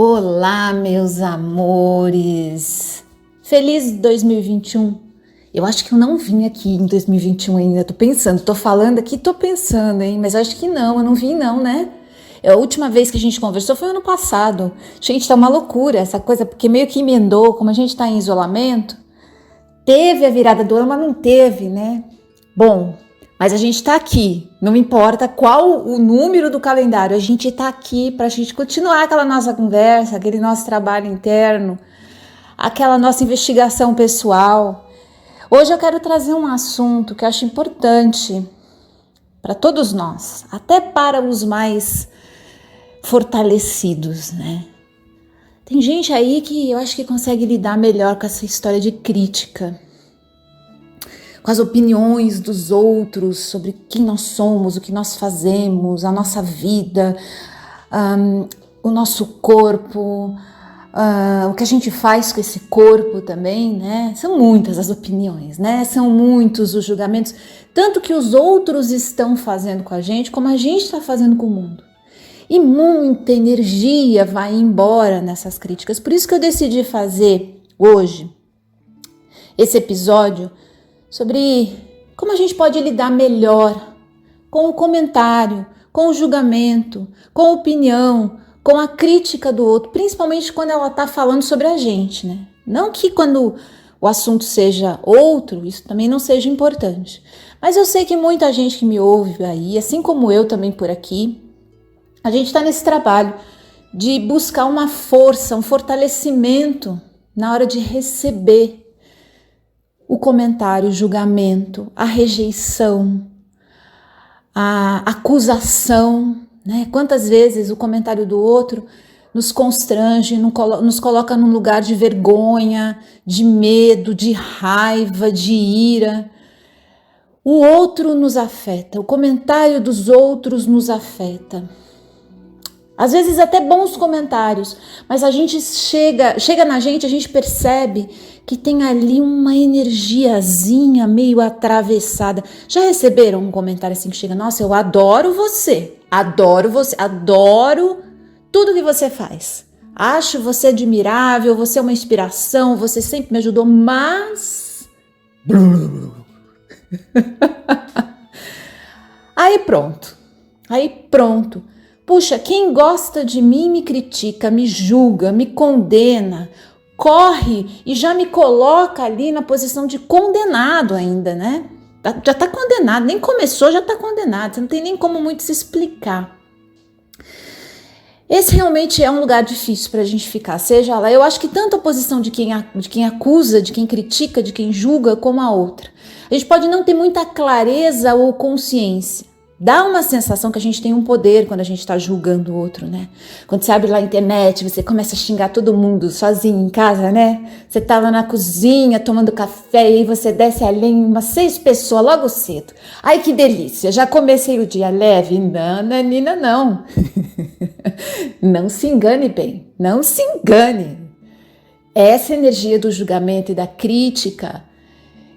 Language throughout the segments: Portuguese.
Olá, meus amores! Feliz 2021! Eu acho que eu não vim aqui em 2021 ainda, tô falando aqui, tô pensando, hein? Mas eu acho que não, eu não vim não, né? A última vez que a gente conversou foi ano passado. Gente, tá uma loucura essa coisa, porque meio que emendou, como a gente tá em isolamento, teve a virada do ano, mas não teve, né? Bom, mas a gente tá aqui, não importa qual o número do calendário, a gente tá aqui pra gente continuar aquela nossa conversa, aquele nosso trabalho interno, aquela nossa investigação pessoal. Hoje eu quero trazer um assunto que eu acho importante para todos nós, até para os mais fortalecidos, né? Tem gente aí que eu acho que consegue lidar melhor com essa história de crítica, com as opiniões dos outros sobre quem nós somos, o que nós fazemos, a nossa vida, o nosso corpo, o que a gente faz com esse corpo também, né? São muitas as opiniões, né? São muitos os julgamentos, tanto que os outros estão fazendo com a gente, como a gente está fazendo com o mundo. E muita energia vai embora nessas críticas. Por isso que eu decidi fazer hoje esse episódio sobre como a gente pode lidar melhor com o comentário, com o julgamento, com a opinião, com a crítica do outro, principalmente quando ela está falando sobre a gente, né? Não que quando o assunto seja outro, isso também não seja importante. Mas eu sei que muita gente que me ouve aí, assim como eu também por aqui, a gente está nesse trabalho de buscar uma força, um fortalecimento na hora de receber o comentário, o julgamento, a rejeição, a acusação, né? Quantas vezes o comentário do outro nos constrange, nos coloca num lugar de vergonha, de medo, de raiva, de ira. O outro nos afeta, o comentário dos outros nos afeta. Às vezes até bons comentários, mas a gente chega na gente, a gente percebe que tem ali uma energiazinha meio atravessada. Já receberam um comentário assim que chega, nossa, eu adoro adoro tudo que você faz. Acho você admirável, você é uma inspiração, você sempre me ajudou, mas... Aí pronto. Puxa, quem gosta de mim me critica, me julga, me condena, corre e já me coloca ali na posição de condenado ainda, né? Já tá condenado, nem começou, já tá condenado, você não tem nem como muito se explicar. Esse realmente é um lugar difícil pra gente ficar, seja lá, eu acho que tanto a posição de quem acusa, de quem critica, de quem julga, como a outra. A gente pode não ter muita clareza ou consciência. Dá uma sensação que a gente tem um poder quando a gente está julgando o outro, né? Quando você abre lá a internet, você começa a xingar todo mundo sozinho em casa, né? Você tá lá na cozinha tomando café e aí você desce a lenha em umas 6 pessoas logo cedo. Ai, que delícia, já comecei o dia leve. Não, Nanina, não. Não se engane bem, não se engane. Essa energia do julgamento e da crítica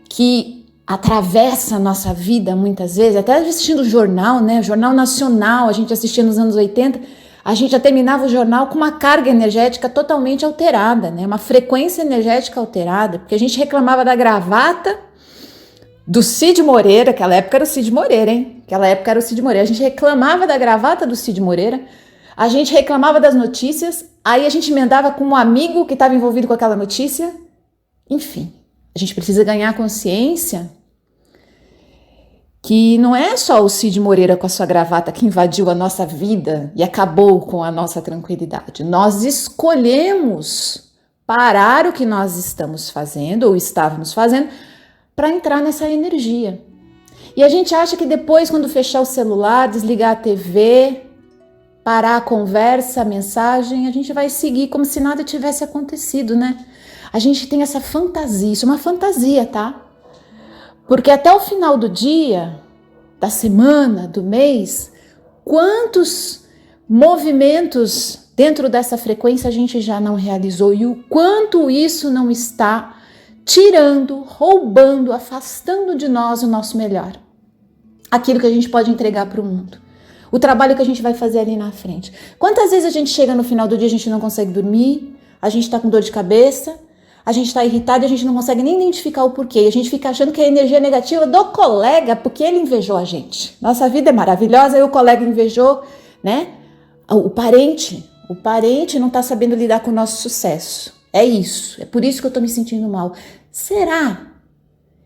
que atravessa a nossa vida muitas vezes, até assistindo o jornal, né? O Jornal Nacional, a gente assistia nos anos 80, a gente já terminava o jornal com uma carga energética totalmente alterada, né? Uma frequência energética alterada, porque a gente reclamava da gravata do Cid Moreira, aquela época era o Cid Moreira, hein? A gente reclamava da gravata do Cid Moreira, a gente reclamava das notícias, aí a gente emendava com um amigo que estava envolvido com aquela notícia, enfim. A gente precisa ganhar consciência que não é só o Cid Moreira com a sua gravata que invadiu a nossa vida e acabou com a nossa tranquilidade. Nós escolhemos parar o que nós estamos fazendo ou estávamos fazendo para entrar nessa energia. E a gente acha que depois, quando fechar o celular, desligar a TV, parar a conversa, a mensagem, a gente vai seguir como se nada tivesse acontecido, né? A gente tem essa fantasia, isso é uma fantasia, tá? Porque até o final do dia, da semana, do mês, quantos movimentos dentro dessa frequência a gente já não realizou e o quanto isso não está tirando, roubando, afastando de nós o nosso melhor. Aquilo que a gente pode entregar para o mundo. o trabalho que a gente vai fazer ali na frente. Quantas vezes a gente chega no final do dia, a gente não consegue dormir, a gente tá com dor de cabeça, a gente tá irritado e a gente não consegue nem identificar o porquê. A gente fica achando que é a energia negativa do colega porque ele invejou a gente. Nossa vida é maravilhosa e o colega invejou, né? O parente não tá sabendo lidar com o nosso sucesso. É isso, é por isso que eu tô me sentindo mal. Será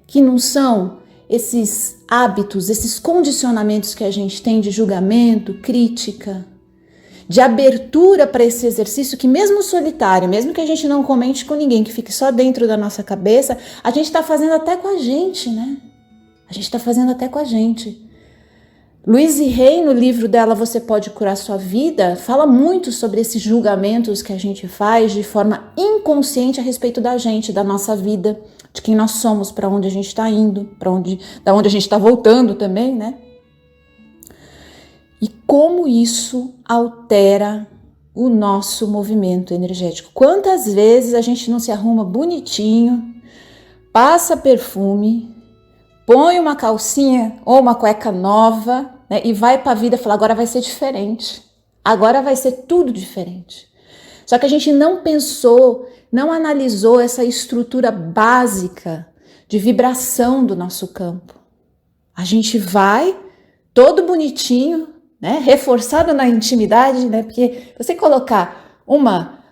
que não são esses hábitos, esses condicionamentos que a gente tem de julgamento, crítica, de abertura para esse exercício que mesmo solitário, mesmo que a gente não comente com ninguém, que fique só dentro da nossa cabeça, a gente está fazendo até com a gente, né? A gente está fazendo até com a gente. Louise Hay, no livro dela Você Pode Curar Sua Vida, fala muito sobre esses julgamentos que a gente faz de forma inconsciente a respeito da gente, da nossa vida, de quem nós somos, para onde a gente está indo, da onde a gente está voltando também, né? E como isso altera o nosso movimento energético. Quantas vezes a gente não se arruma bonitinho, passa perfume, põe uma calcinha ou uma cueca nova, né, e vai para a vida e fala, agora vai ser diferente. Agora vai ser tudo diferente. Só que a gente não pensou, não analisou essa estrutura básica de vibração do nosso campo. A gente vai todo bonitinho, né, reforçado na intimidade, né, porque você colocar uma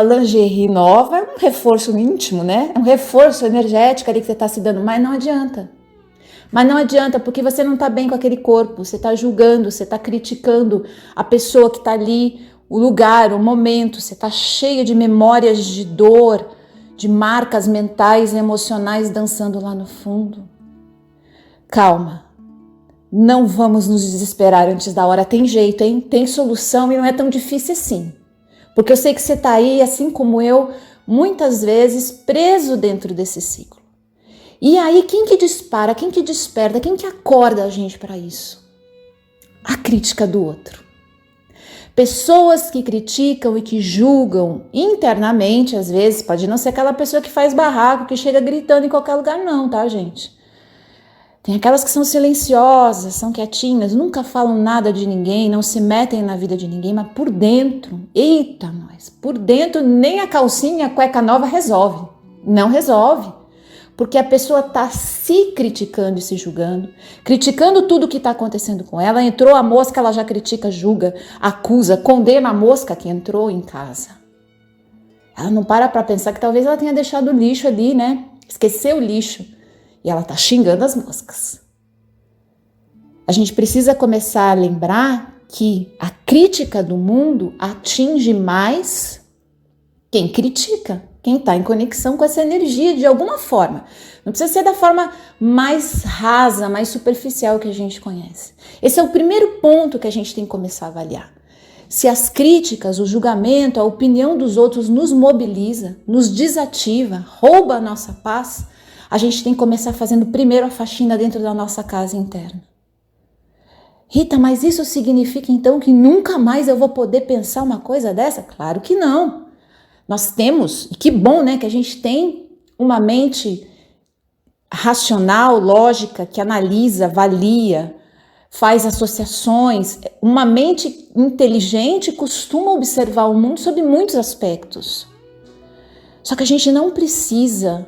lingerie nova é um reforço íntimo, né, é um reforço energético ali que você está se dando, mas não adianta. Mas não adianta, porque você não está bem com aquele corpo, você está julgando, você está criticando a pessoa que está ali, o lugar, o momento, você está cheio de memórias de dor, de marcas mentais e emocionais dançando lá no fundo. Calma, não vamos nos desesperar antes da hora, tem jeito, hein? Tem solução e não é tão difícil assim. Porque eu sei que você está aí, assim como eu, muitas vezes preso dentro desse ciclo. E aí, quem que dispara, quem que desperta, quem que acorda a gente para isso? A crítica do outro. Pessoas que criticam e que julgam internamente, às vezes, pode não ser aquela pessoa que faz barraco, que chega gritando em qualquer lugar, não, tá, gente? Tem aquelas que são silenciosas, são quietinhas, nunca falam nada de ninguém, não se metem na vida de ninguém, mas por dentro, eita nós, por dentro nem a calcinha, a cueca nova resolve. Não resolve. Porque a pessoa está se criticando e se julgando, criticando tudo o que está acontecendo com ela. Entrou a mosca, ela já critica, julga, acusa, condena a mosca que entrou em casa. Ela não para pensar que talvez ela tenha deixado o lixo ali, né? Esqueceu o lixo. E ela está xingando as moscas. A gente precisa começar a lembrar que a crítica do mundo atinge mais quem critica. Quem está em conexão com essa energia de alguma forma. Não precisa ser da forma mais rasa, mais superficial que a gente conhece. Esse é o primeiro ponto que a gente tem que começar a avaliar. Se as críticas, o julgamento, a opinião dos outros nos mobiliza, nos desativa, rouba a nossa paz, a gente tem que começar fazendo primeiro a faxina dentro da nossa casa interna. Rita, mas isso significa então que nunca mais eu vou poder pensar uma coisa dessa? Claro que não. Nós temos, e que bom, né, que a gente tem uma mente racional, lógica, que analisa, avalia, faz associações. Uma mente inteligente costuma observar o mundo sob muitos aspectos. Só que a gente não precisa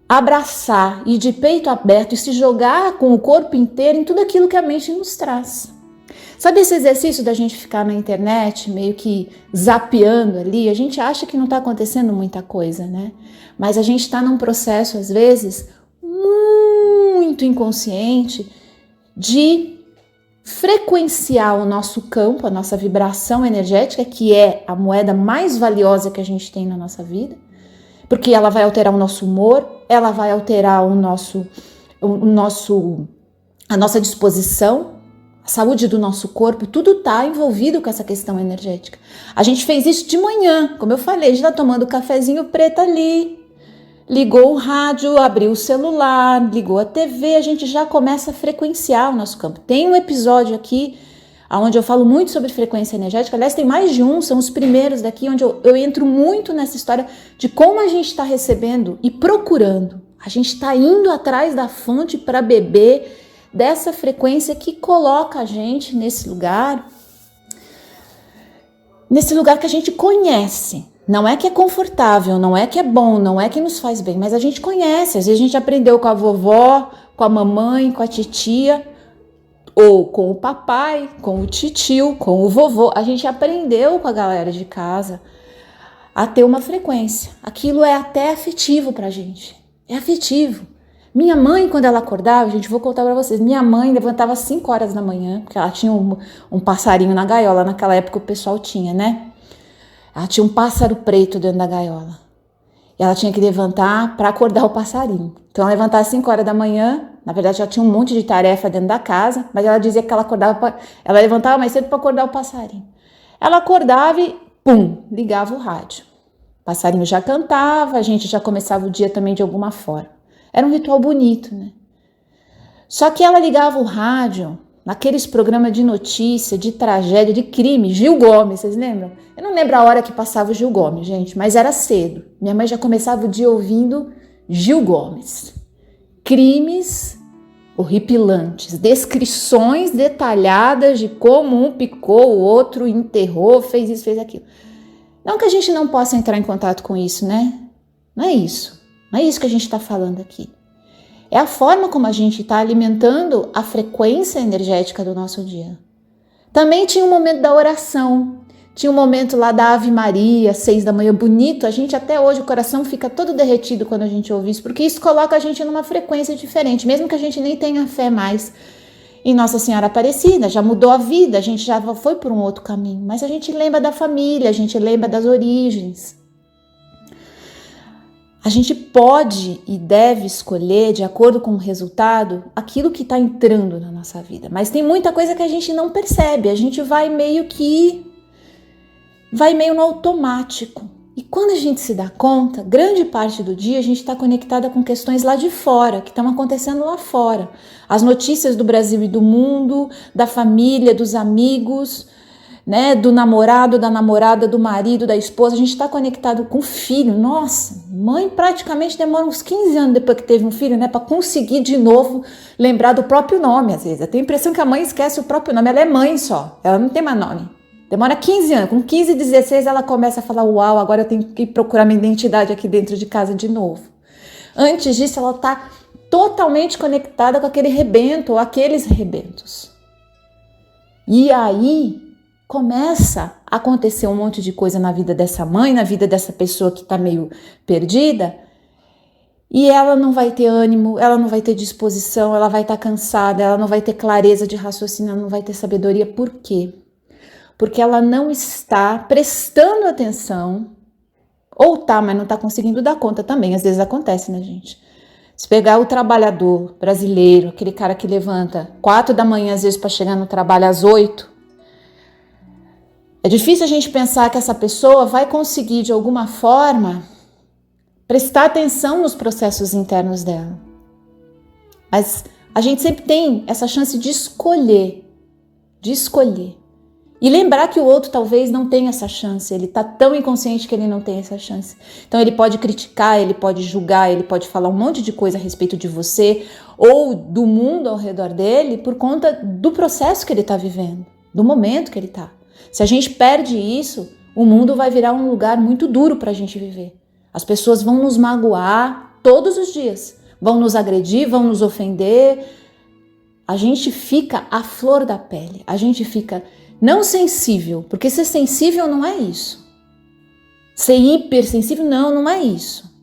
abraçar e de peito aberto e se jogar com o corpo inteiro em tudo aquilo que a mente nos traz. Sabe esse exercício da gente ficar na internet, meio que zapeando ali? A gente acha que não está acontecendo muita coisa, né? Mas a gente está num processo, às vezes, muito inconsciente de frequenciar o nosso campo, a nossa vibração energética, que é a moeda mais valiosa que a gente tem na nossa vida, porque ela vai alterar o nosso humor, ela vai alterar a nossa disposição, a saúde do nosso corpo, tudo está envolvido com essa questão energética. A gente fez isso de manhã, como eu falei, a gente está tomando cafezinho preto ali, ligou o rádio, abriu o celular, ligou a TV, a gente já começa a frequenciar o nosso campo. Tem um episódio aqui onde eu falo muito sobre frequência energética, aliás tem mais de um, são os primeiros daqui, onde eu entro muito nessa história de como a gente está recebendo e procurando. A gente está indo atrás da fonte para beber dessa frequência que coloca a gente nesse lugar que a gente conhece. Não é que é confortável, não é que é bom, não é que nos faz bem, mas a gente conhece. Às vezes a gente aprendeu com a vovó, com a mamãe, com a titia, ou com o papai, com o titio, com o vovô. A gente aprendeu com a galera de casa a ter uma frequência. Aquilo é até afetivo pra gente. É afetivo. Minha mãe, quando ela acordava, gente, vou contar pra vocês, minha mãe levantava às 5 horas da manhã, porque ela tinha um passarinho na gaiola, naquela época o pessoal tinha, né? Ela tinha um pássaro preto dentro da gaiola. E ela tinha que levantar para acordar o passarinho. Então ela levantava às 5 horas da manhã, na verdade já tinha um monte de tarefa dentro da casa, mas ela dizia que ela ela levantava mais cedo para acordar o passarinho. Ela acordava e, pum, ligava o rádio. O passarinho já cantava, a gente já começava o dia também de alguma forma. Era um ritual bonito, né? Só que ela ligava o rádio naqueles programas de notícia, de tragédia, de crime. Gil Gomes, vocês lembram? Eu não lembro a hora que passava o Gil Gomes, gente, mas era cedo. Minha mãe já começava o dia ouvindo Gil Gomes. Crimes horripilantes, descrições detalhadas de como um picou, o outro enterrou, fez isso, fez aquilo. Não que a gente não possa entrar em contato com isso, né? Não é isso. Não é isso que a gente está falando aqui. É a forma como a gente está alimentando a frequência energética do nosso dia. Também tinha um momento da oração, tinha um momento lá da Ave Maria, 6 da manhã, bonito. A gente até hoje, o coração fica todo derretido quando a gente ouve isso, porque isso coloca a gente numa frequência diferente, mesmo que a gente nem tenha fé mais em Nossa Senhora Aparecida, já mudou a vida, a gente já foi por um outro caminho, mas a gente lembra da família, a gente lembra das origens. A gente pode e deve escolher, de acordo com o resultado, aquilo que está entrando na nossa vida. Mas tem muita coisa que a gente não percebe. A gente vai meio no automático. E quando a gente se dá conta, grande parte do dia a gente está conectada com questões lá de fora, que estão acontecendo lá fora. As notícias do Brasil e do mundo, da família, dos amigos, né, do namorado, da namorada, do marido, da esposa. A gente está conectado com o filho. Nossa, mãe praticamente demora uns 15 anos depois que teve um filho, né, para conseguir de novo lembrar do próprio nome, às vezes. Eu tenho a impressão que a mãe esquece o próprio nome, ela é mãe só, ela não tem mais nome. Demora 15 anos, com 15, 16 ela começa a falar, uau, agora eu tenho que procurar minha identidade aqui dentro de casa de novo. Antes disso, ela está totalmente conectada com aquele rebento ou aqueles rebentos. E aí começa a acontecer um monte de coisa na vida dessa mãe, na vida dessa pessoa que está meio perdida, e ela não vai ter ânimo, ela não vai ter disposição, ela vai estar cansada, ela não vai ter clareza de raciocínio, ela não vai ter sabedoria. Por quê? Porque ela não está prestando atenção, ou tá, mas não está conseguindo dar conta também, às vezes acontece, né, gente? Se pegar o trabalhador brasileiro, aquele cara que levanta 4 da manhã, às vezes para chegar no trabalho às 8, é difícil a gente pensar que essa pessoa vai conseguir, de alguma forma, prestar atenção nos processos internos dela. Mas a gente sempre tem essa chance de escolher. E lembrar que o outro talvez não tenha essa chance, ele está tão inconsciente que ele não tem essa chance. Então ele pode criticar, ele pode julgar, ele pode falar um monte de coisa a respeito de você ou do mundo ao redor dele por conta do processo que ele está vivendo, do momento que ele está. Se a gente perde isso, o mundo vai virar um lugar muito duro para a gente viver. As pessoas vão nos magoar todos os dias, vão nos agredir, vão nos ofender. A gente fica à flor da pele, a gente fica não sensível, porque ser sensível não é isso. Ser hipersensível, não é isso.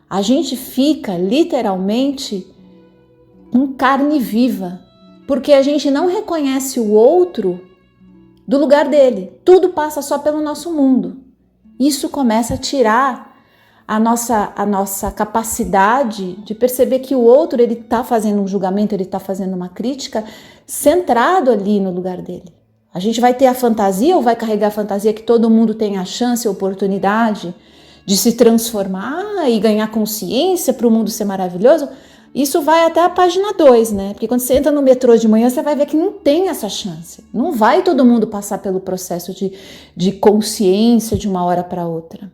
A gente fica literalmente em carne viva, porque a gente não reconhece o outro do lugar dele. Tudo passa só pelo nosso mundo. Isso começa a tirar a nossa capacidade de perceber que o outro, ele está fazendo um julgamento, ele está fazendo uma crítica centrado ali no lugar dele. A gente vai ter a fantasia ou vai carregar a fantasia que todo mundo tem a chance, a oportunidade de se transformar e ganhar consciência para o mundo ser maravilhoso? Isso vai até a página 2, né? Porque quando você entra no metrô de manhã, você vai ver que não tem essa chance. Não vai todo mundo passar pelo processo de consciência de uma hora para outra.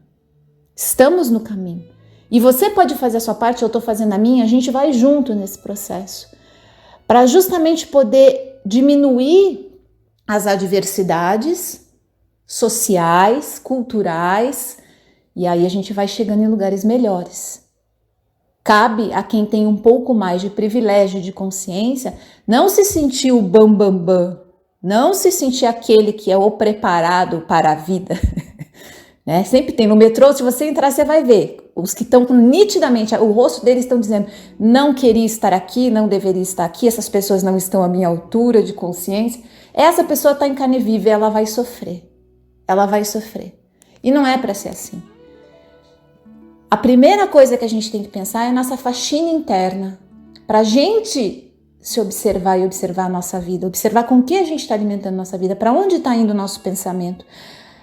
Estamos no caminho. E você pode fazer a sua parte, eu estou fazendo a minha, a gente vai junto nesse processo. para justamente poder diminuir as adversidades sociais, culturais, e aí a gente vai chegando em lugares melhores. Cabe a quem tem um pouco mais de privilégio de consciência não se sentir o bam, não se sentir aquele que é o preparado para a vida. Né? Sempre tem no metrô, se você entrar, você vai ver. Os que estão nitidamente, o rosto deles estão dizendo, não queria estar aqui, não deveria estar aqui, essas pessoas não estão à minha altura de consciência. Essa pessoa está em carne viva, ela vai sofrer. Ela vai sofrer. E não é para ser assim. A primeira coisa que a gente tem que pensar é a nossa faxina interna. Para a gente se observar e observar a nossa vida, observar com que a gente está alimentando a nossa vida, para onde está indo o nosso pensamento.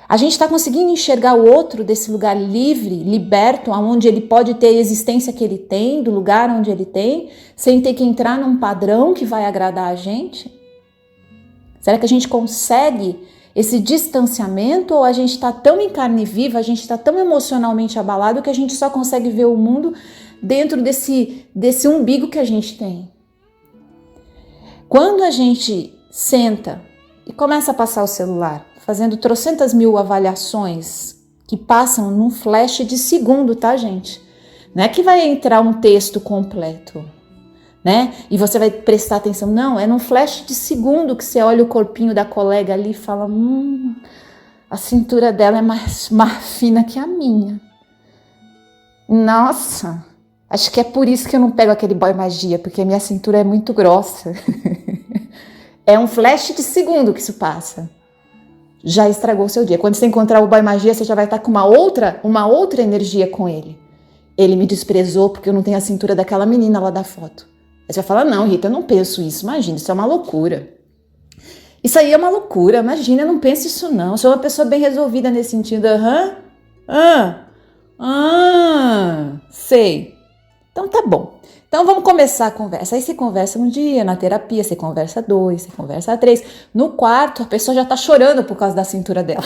A gente está conseguindo enxergar o outro desse lugar livre, liberto, onde ele pode ter a existência que ele tem, do lugar onde ele tem, sem ter que entrar num padrão que vai agradar a gente? Será que a gente consegue esse distanciamento ou a gente está tão em carne viva, a gente está tão emocionalmente abalado que a gente só consegue ver o mundo dentro desse umbigo que a gente tem? Quando a gente senta e começa a passar o celular, fazendo trocentas mil avaliações que passam num flash de segundo, tá, gente? Não é que vai entrar um texto completo, né? E você vai prestar atenção. Não, é num flash de segundo que você olha o corpinho da colega ali e fala, a cintura dela é mais fina que a minha. Nossa, acho que é por isso que eu não pego aquele boy magia, porque a minha cintura é muito grossa. É um flash de segundo que isso passa. Já estragou o seu dia. Quando você encontrar o boy magia, você já vai estar com uma outra energia com ele. Ele me desprezou porque eu não tenho a cintura daquela menina lá da foto. Aí você vai falar, não, Rita, eu não penso isso. Imagina, isso é uma loucura. Isso aí é uma loucura. Imagina, eu não penso isso não. Eu sou uma pessoa bem resolvida nesse sentido. Sei. Então tá bom. Então vamos começar a conversa. Aí você conversa um dia na terapia, você conversa 2, você conversa 3. No quarto, a pessoa já tá chorando por causa da cintura dela.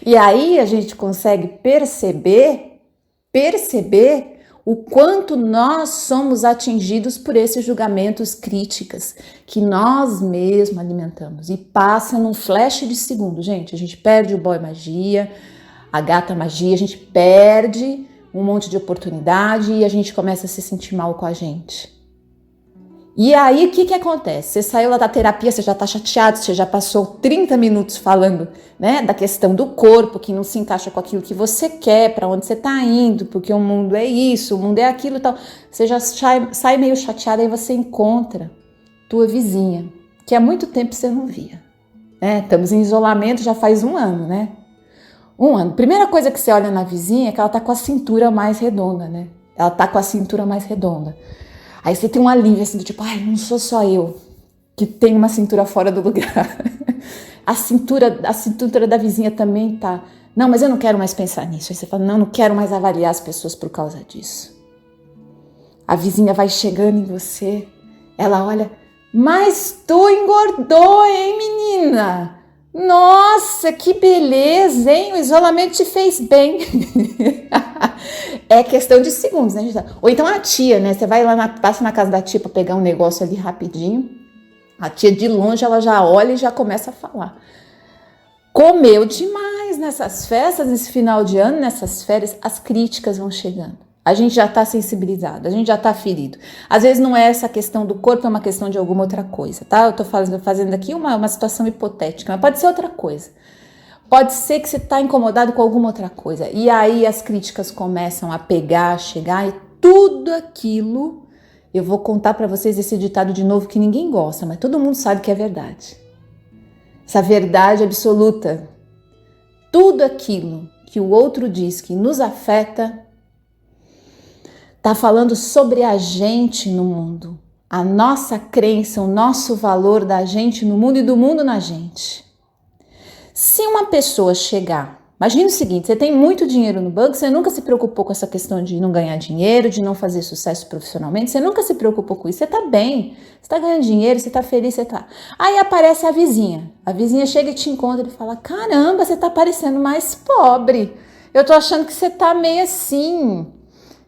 E aí a gente consegue perceber o quanto nós somos atingidos por esses julgamentos, críticas que nós mesmos alimentamos. E passa num flash de segundo, gente. A gente perde o boy magia, a gata magia, a gente perde um monte de oportunidade e a gente começa a se sentir mal com a gente. E aí, o que acontece? Você saiu lá da terapia, você já tá chateado, você já passou 30 minutos falando, né, da questão do corpo, que não se encaixa com aquilo que você quer, para onde você tá indo, porque o mundo é isso, o mundo é aquilo e tal. Você já sai meio chateada e você encontra tua vizinha, que há muito tempo você não via. Estamos em isolamento já faz 1 ano, né? 1 ano. Primeira coisa que você olha na vizinha é que ela tá com a cintura mais redonda, né? Ela tá com a cintura mais redonda. Aí você tem um alívio assim do tipo, ai, não sou só eu que tenho uma cintura fora do lugar. A cintura da vizinha também tá. Não, mas eu não quero mais pensar nisso. Aí você fala, não quero mais avaliar as pessoas por causa disso. A vizinha vai chegando em você, ela olha, mas tu engordou, hein, menina? Nossa, que beleza, hein? O isolamento te fez bem. É questão de segundos, né? Ou então a tia, né? Você vai lá, passa na casa da tia para pegar um negócio ali rapidinho. A tia de longe, ela já olha e já começa a falar. Comeu demais nessas festas, nesse final de ano, nessas férias, as críticas vão chegando. A gente já está sensibilizado, a gente já está ferido. Às vezes não é essa questão do corpo, é uma questão de alguma outra coisa, tá? Eu estou fazendo aqui uma situação hipotética, mas pode ser outra coisa. Pode ser que você está incomodado com alguma outra coisa. E aí as críticas começam a pegar, a chegar, e tudo aquilo... Eu vou contar para vocês esse ditado de novo que ninguém gosta, mas todo mundo sabe que é verdade. Essa verdade absoluta. Tudo aquilo que o outro diz que nos afeta... está falando sobre a gente no mundo, a nossa crença, o nosso valor da gente no mundo e do mundo na gente. Se uma pessoa chegar, imagine o seguinte, você tem muito dinheiro no banco, você nunca se preocupou com essa questão de não ganhar dinheiro, de não fazer sucesso profissionalmente, você nunca se preocupou com isso, você tá bem, você tá ganhando dinheiro, você tá feliz, você tá... Aí aparece a vizinha chega e te encontra e fala, caramba, você tá parecendo mais pobre, eu tô achando que você tá meio assim...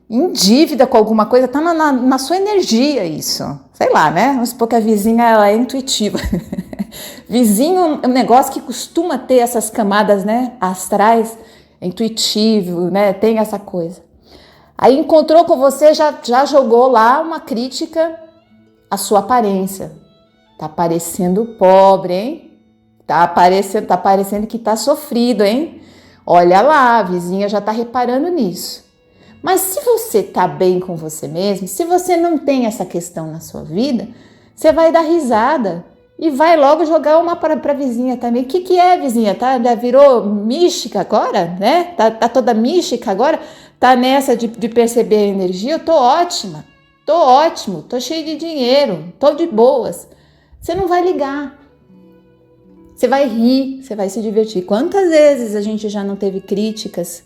em dívida com alguma coisa, tá na sua energia isso. sei lá, né? Vamos supor que a vizinha ela é intuitiva. Vizinho é um negócio que costuma ter essas camadas, né, astrais, é intuitivo, né, tem essa coisa. Aí encontrou com você, já jogou lá uma crítica à sua aparência. Tá parecendo pobre, hein? Tá parecendo que tá sofrido, hein? Olha lá, a vizinha já tá reparando nisso. Mas se você tá bem com você mesmo, se você não tem essa questão na sua vida, você vai dar risada e vai logo jogar uma para a vizinha também. O que é, vizinha? Tá, já virou mística agora, né? Tá toda mística agora? Tá nessa de perceber a energia? Eu tô ótima, tô ótimo, tô cheio de dinheiro, tô de boas. Você não vai ligar. Você vai rir, você vai se divertir. Quantas vezes a gente já não teve críticas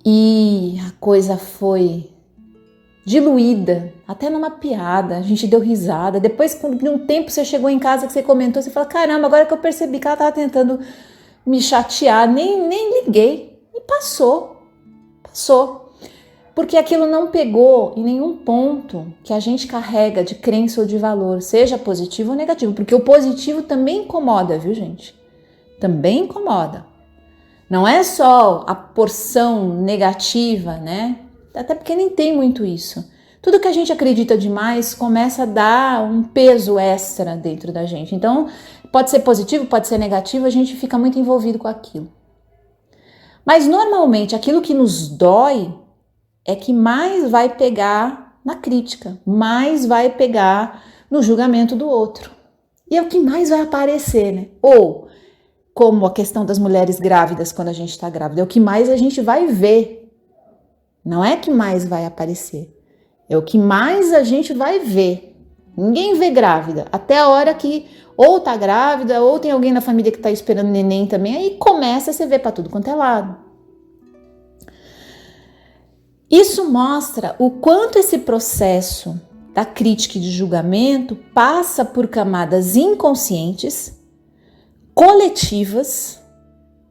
e a coisa foi diluída, até numa piada, a gente deu risada. Depois, de um tempo, você chegou em casa, que você comentou, você fala, caramba, agora que eu percebi que ela estava tentando me chatear, nem liguei. E passou. Porque aquilo não pegou em nenhum ponto que a gente carrega de crença ou de valor, seja positivo ou negativo, porque o positivo também incomoda, viu, gente? Também incomoda. Não é só a porção negativa, né? Até porque nem tem muito isso. Tudo que a gente acredita demais começa a dar um peso extra dentro da gente. Então, pode ser positivo, pode ser negativo, a gente fica muito envolvido com aquilo. Mas normalmente aquilo que nos dói é que mais vai pegar na crítica, mais vai pegar no julgamento do outro. E é o que mais vai aparecer, né? Ou, como a questão das mulheres grávidas quando a gente está grávida, é o que mais a gente vai ver. Não é que mais vai aparecer, é o que mais a gente vai ver. Ninguém vê grávida, até a hora que ou tá grávida, ou tem alguém na família que tá esperando neném também, aí começa a se ver para tudo quanto é lado. Isso mostra o quanto esse processo da crítica e de julgamento passa por camadas inconscientes, coletivas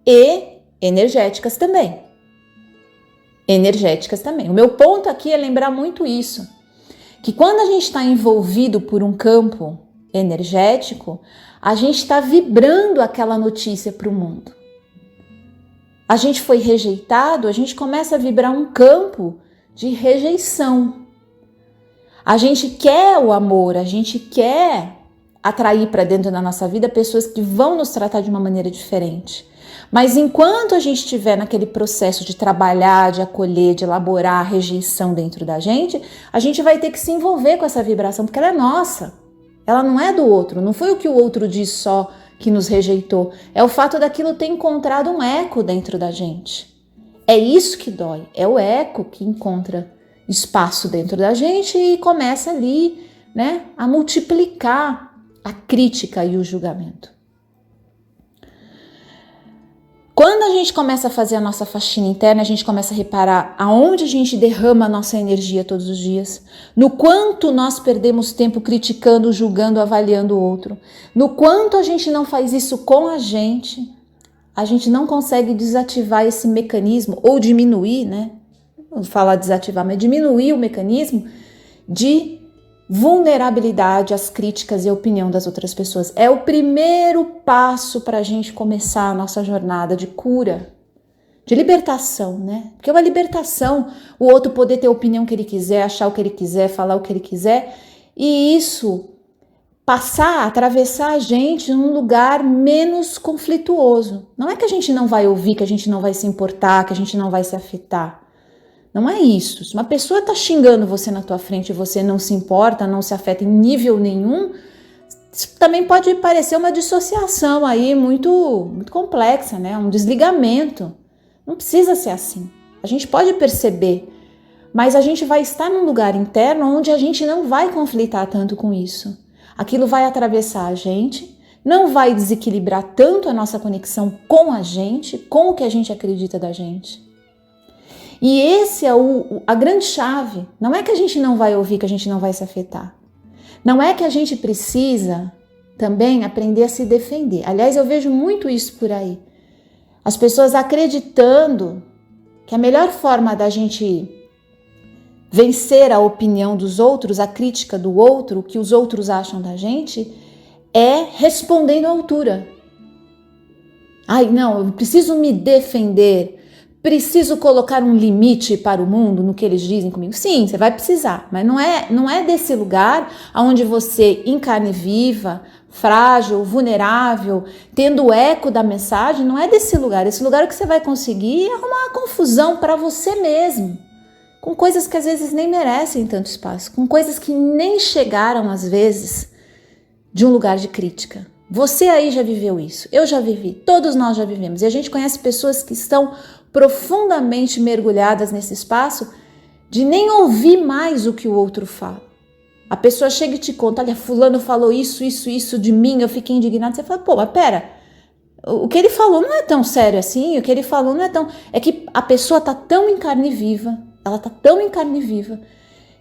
e energéticas também. O meu ponto aqui é lembrar muito isso, que quando a gente está envolvido por um campo energético, a gente está vibrando aquela notícia para o mundo. A gente foi rejeitado, a gente começa a vibrar um campo de rejeição. A gente quer o amor, a gente quer atrair para dentro da nossa vida pessoas que vão nos tratar de uma maneira diferente. Mas enquanto a gente estiver naquele processo de trabalhar, de acolher, de elaborar a rejeição dentro da gente, a gente vai ter que se envolver com essa vibração, porque ela é nossa. Ela não é do outro, não foi o que o outro diz só que nos rejeitou. É o fato daquilo ter encontrado um eco dentro da gente. É isso que dói, é o eco que encontra espaço dentro da gente e começa ali, né, a multiplicar a crítica e o julgamento. Quando a gente começa a fazer a nossa faxina interna, a gente começa a reparar aonde a gente derrama a nossa energia todos os dias, no quanto nós perdemos tempo criticando, julgando, avaliando o outro, no quanto a gente não faz isso com a gente não consegue desativar esse mecanismo ou diminuir, né? Não vou falar desativar, mas diminuir o mecanismo de vulnerabilidade às críticas e à opinião das outras pessoas. É o primeiro passo para a gente começar a nossa jornada de cura, de libertação, né? Porque é uma libertação o outro poder ter a opinião que ele quiser, achar o que ele quiser, falar o que ele quiser, e isso atravessar a gente num lugar menos conflituoso. Não é que a gente não vai ouvir, que a gente não vai se importar, que a gente não vai se afetar. Não é isso. Se uma pessoa está xingando você na tua frente e você não se importa, não se afeta em nível nenhum, isso também pode parecer uma dissociação aí muito complexa, né? Um desligamento. Não precisa ser assim. A gente pode perceber, mas a gente vai estar num lugar interno onde a gente não vai conflitar tanto com isso. Aquilo vai atravessar a gente, não vai desequilibrar tanto a nossa conexão com a gente, com o que a gente acredita da gente. E esse é a grande chave. Não é que a gente não vai ouvir, que a gente não vai se afetar. Não é que a gente precisa também aprender a se defender. Aliás, eu vejo muito isso por aí. As pessoas acreditando que a melhor forma da gente vencer a opinião dos outros, a crítica do outro, o que os outros acham da gente, é respondendo à altura. Ai, não, eu preciso me defender, preciso colocar um limite para o mundo no que eles dizem comigo. Sim, você vai precisar, mas não é desse lugar onde você, em carne viva, frágil, vulnerável, tendo o eco da mensagem, não é desse lugar. Esse lugar que você vai conseguir é arrumar uma confusão para você mesmo, com coisas que às vezes nem merecem tanto espaço, com coisas que nem chegaram às vezes de um lugar de crítica. Você aí já viveu isso, eu já vivi, todos nós já vivemos. E a gente conhece pessoas que estão profundamente mergulhadas nesse espaço de nem ouvir mais o que o outro fala. A pessoa chega e te conta, olha, fulano falou isso de mim, eu fiquei indignado. Você fala, pô, mas pera, o que ele falou não é tão sério assim, o que ele falou não é tão... É que a pessoa tá tão em carne viva, ela tá tão em carne viva,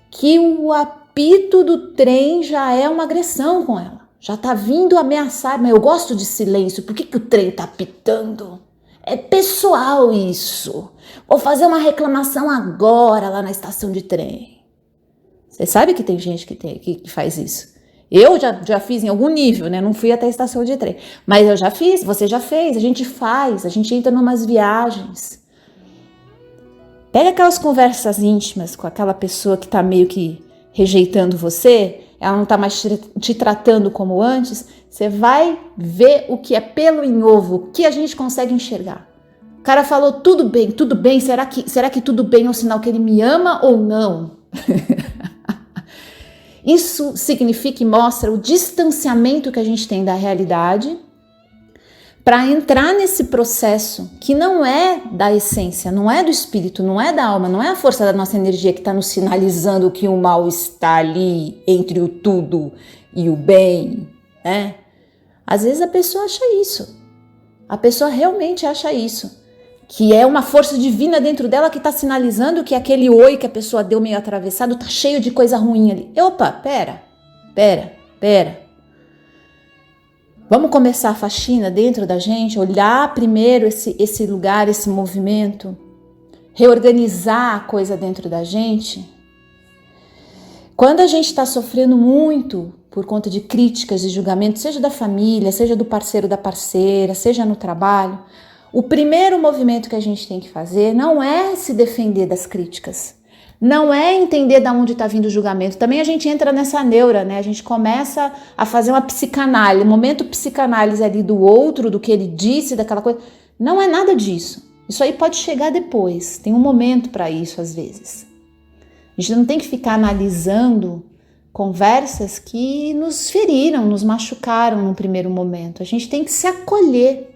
que o apito do trem já é uma agressão com ela. Já tá vindo ameaçar, mas eu gosto de silêncio, por que o trem tá apitando? É pessoal isso. Vou fazer uma reclamação agora lá na estação de trem. Você sabe que tem gente que faz isso. Eu já fiz em algum nível, né? Não fui até a estação de trem. Mas eu já fiz, você já fez, a gente faz, a gente entra numas viagens. Pega aquelas conversas íntimas com aquela pessoa que tá meio que rejeitando você, ela não tá mais te tratando como antes, você vai ver o que é pelo em ovo, o que a gente consegue enxergar. O cara falou tudo bem, será que tudo bem é um sinal que ele me ama ou não? Isso significa e mostra o distanciamento que a gente tem da realidade para entrar nesse processo que não é da essência, não é do espírito, não é da alma, não é a força da nossa energia que está nos sinalizando que o mal está ali entre o tudo e o bem, né? Às vezes a pessoa acha isso, a pessoa realmente acha isso, que é uma força divina dentro dela que está sinalizando que aquele oi que a pessoa deu meio atravessado está cheio de coisa ruim ali. Opa, pera. Vamos começar a faxina dentro da gente, olhar primeiro esse lugar, esse movimento, reorganizar a coisa dentro da gente. Quando a gente está sofrendo muito por conta de críticas e julgamentos, seja da família, seja do parceiro, da parceira, seja no trabalho, o primeiro movimento que a gente tem que fazer não é se defender das críticas, não é entender de onde está vindo o julgamento. Também a gente entra nessa neura, né? A gente começa a fazer uma psicanálise, momento psicanálise ali do outro, do que ele disse, daquela coisa. Não é nada disso. Isso aí pode chegar depois, tem um momento para isso às vezes. A gente não tem que ficar analisando conversas que nos feriram, nos machucaram no primeiro momento. A gente tem que se acolher.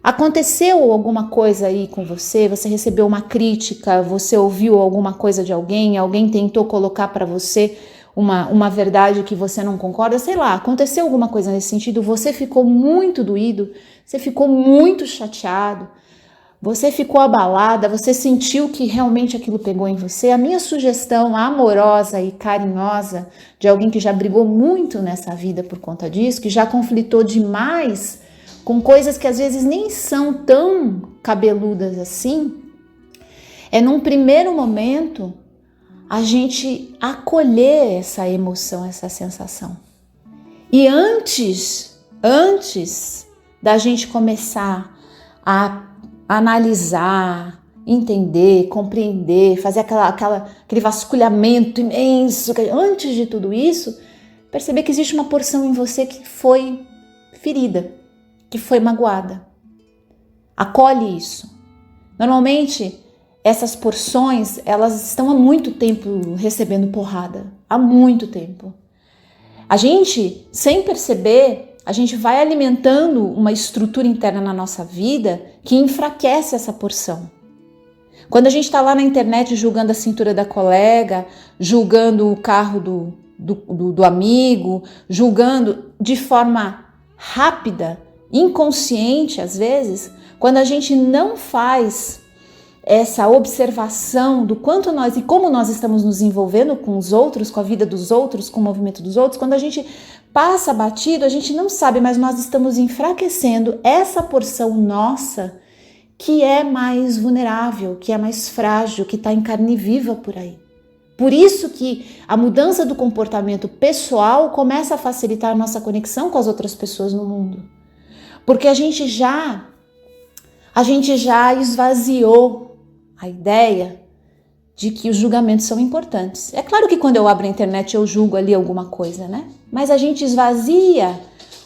Aconteceu alguma coisa aí com você, você recebeu uma crítica, você ouviu alguma coisa de alguém tentou colocar para você uma verdade que você não concorda, sei lá, aconteceu alguma coisa nesse sentido, você ficou muito doído, você ficou muito chateado, você ficou abalada, você sentiu que realmente aquilo pegou em você. A minha sugestão amorosa e carinhosa de alguém que já brigou muito nessa vida por conta disso, que já conflitou demais com coisas que às vezes nem são tão cabeludas assim, é num primeiro momento a gente acolher essa emoção, essa sensação. E antes da gente começar a analisar, entender, compreender, fazer aquele vasculhamento imenso, antes de tudo isso, perceber que existe uma porção em você que foi ferida, que foi magoada. Acolhe isso. Normalmente, essas porções, elas estão há muito tempo recebendo porrada. Há muito tempo. A gente, sem perceber, a gente vai alimentando uma estrutura interna na nossa vida que enfraquece essa porção. Quando a gente está lá na internet julgando a cintura da colega, julgando o carro do amigo, julgando de forma rápida, inconsciente às vezes, quando a gente não faz essa observação do quanto nós e como nós estamos nos envolvendo com os outros, com a vida dos outros, com o movimento dos outros, quando a gente passa batido, a gente não sabe, mas nós estamos enfraquecendo essa porção nossa que é mais vulnerável, que é mais frágil, que está em carne viva por aí. Por isso que a mudança do comportamento pessoal começa a facilitar a nossa conexão com as outras pessoas no mundo. Porque a gente já esvaziou a ideia de que os julgamentos são importantes. É claro que quando eu abro a internet eu julgo ali alguma coisa, né? Mas a gente esvazia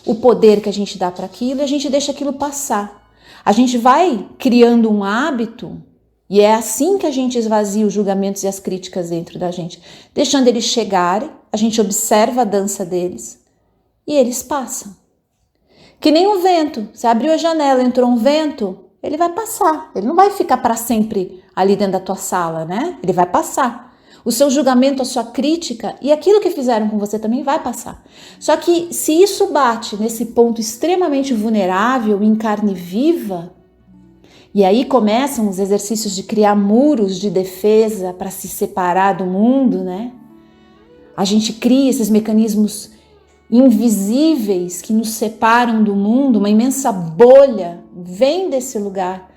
o poder que a gente dá para aquilo e a gente deixa aquilo passar. A gente vai criando um hábito e é assim que a gente esvazia os julgamentos e as críticas dentro da gente. Deixando eles chegarem, a gente observa a dança deles e eles passam. Que nem um vento. Você abriu a janela, entrou um vento, ele vai passar. Ele não vai ficar para sempre ali dentro da tua sala, né? Ele vai passar. O seu julgamento, a sua crítica e aquilo que fizeram com você também vai passar. Só que se isso bate nesse ponto extremamente vulnerável, em carne viva, e aí começam os exercícios de criar muros de defesa para se separar do mundo, né? A gente cria esses mecanismos invisíveis que nos separam do mundo, uma imensa bolha vem desse lugar.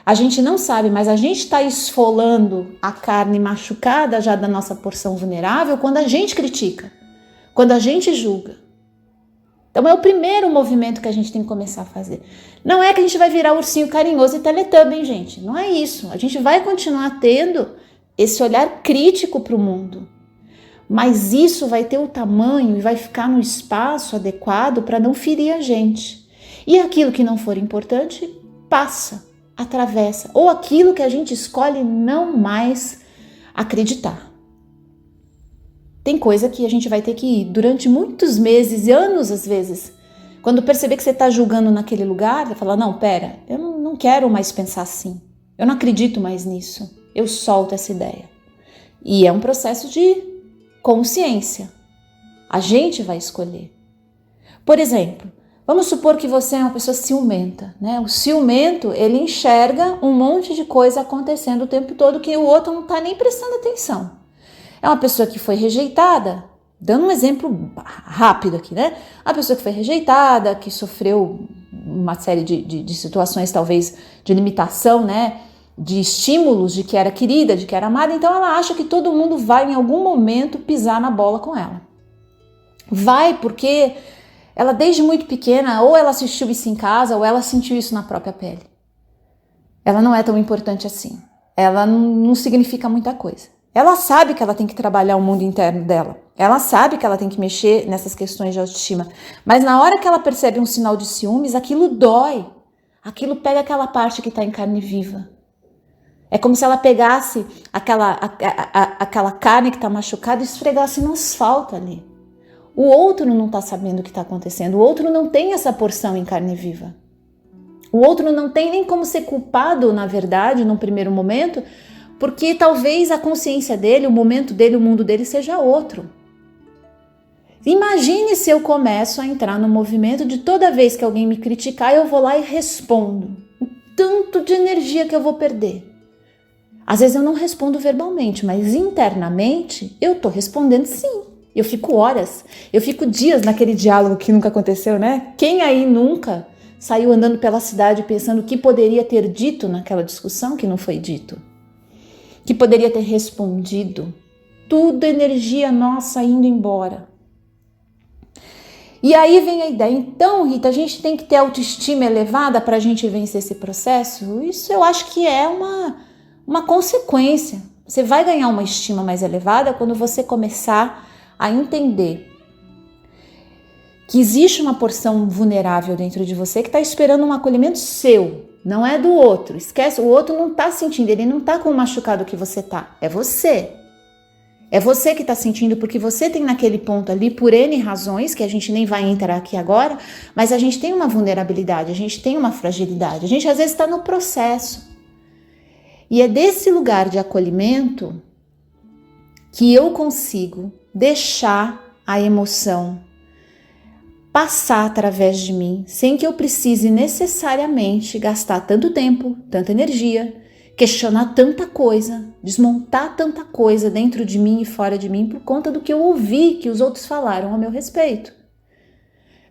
A gente não sabe, mas a gente está esfolando a carne machucada já da nossa porção vulnerável quando a gente critica, quando a gente julga. Então é o primeiro movimento que a gente tem que começar a fazer. Não é que a gente vai virar ursinho carinhoso e Teletubby, gente. Não é isso. A gente vai continuar tendo esse olhar crítico para o mundo. Mas isso vai ter o tamanho e vai ficar no espaço adequado para não ferir a gente. E aquilo que não for importante, passa, atravessa. Ou aquilo que a gente escolhe não mais acreditar. Tem coisa que a gente vai ter que ir durante muitos meses e anos às vezes. Quando perceber que você está julgando naquele lugar, vai falar, não, pera, eu não quero mais pensar assim. Eu não acredito mais nisso. Eu solto essa ideia. E é um processo de consciência. A gente vai escolher. Por exemplo, vamos supor que você é uma pessoa ciumenta, né? O ciumento, ele enxerga um monte de coisa acontecendo o tempo todo que o outro não está nem prestando atenção. É uma pessoa que foi rejeitada, dando um exemplo rápido aqui, né? A pessoa que foi rejeitada, que sofreu uma série de situações talvez de limitação, né? De estímulos de que era querida, de que era amada, então ela acha que todo mundo vai em algum momento pisar na bola com ela. Vai porque ela desde muito pequena, ou ela assistiu isso em casa, ou ela sentiu isso na própria pele. Ela não é tão importante assim. Ela não significa muita coisa. Ela sabe que ela tem que trabalhar o mundo interno dela. Ela sabe que ela tem que mexer nessas questões de autoestima. Mas na hora que ela percebe um sinal de ciúmes, aquilo dói. Aquilo pega aquela parte que está em carne viva. É como se ela pegasse aquela carne que está machucada e esfregasse no asfalto ali. O outro não está sabendo o que está acontecendo. O outro não tem essa porção em carne viva. O outro não tem nem como ser culpado, na verdade, num primeiro momento, porque talvez a consciência dele, o momento dele, o mundo dele seja outro. Imagine se eu começo a entrar no movimento de toda vez que alguém me criticar, eu vou lá e respondo. O tanto de energia que eu vou perder. Às vezes eu não respondo verbalmente, mas internamente eu tô respondendo sim. Eu fico horas, eu fico dias naquele diálogo que nunca aconteceu, né? Quem aí nunca saiu andando pela cidade pensando o que poderia ter dito naquela discussão que não foi dito? Que poderia ter respondido? Tudo energia nossa indo embora. E aí vem a ideia, então, Rita, a gente tem que ter autoestima elevada para a gente vencer esse processo? Isso eu acho que é uma consequência. Você vai ganhar uma estima mais elevada quando você começar a entender que existe uma porção vulnerável dentro de você que está esperando um acolhimento seu, não é do outro. Esquece, o outro não está sentindo, ele não está com o machucado que você está, é você. É você que está sentindo porque você tem naquele ponto ali, por N razões, que a gente nem vai entrar aqui agora, mas a gente tem uma vulnerabilidade, a gente tem uma fragilidade, a gente às vezes está no processo. E é desse lugar de acolhimento que eu consigo deixar a emoção passar através de mim, sem que eu precise necessariamente gastar tanto tempo, tanta energia, questionar tanta coisa, desmontar tanta coisa dentro de mim e fora de mim por conta do que eu ouvi que os outros falaram a meu respeito.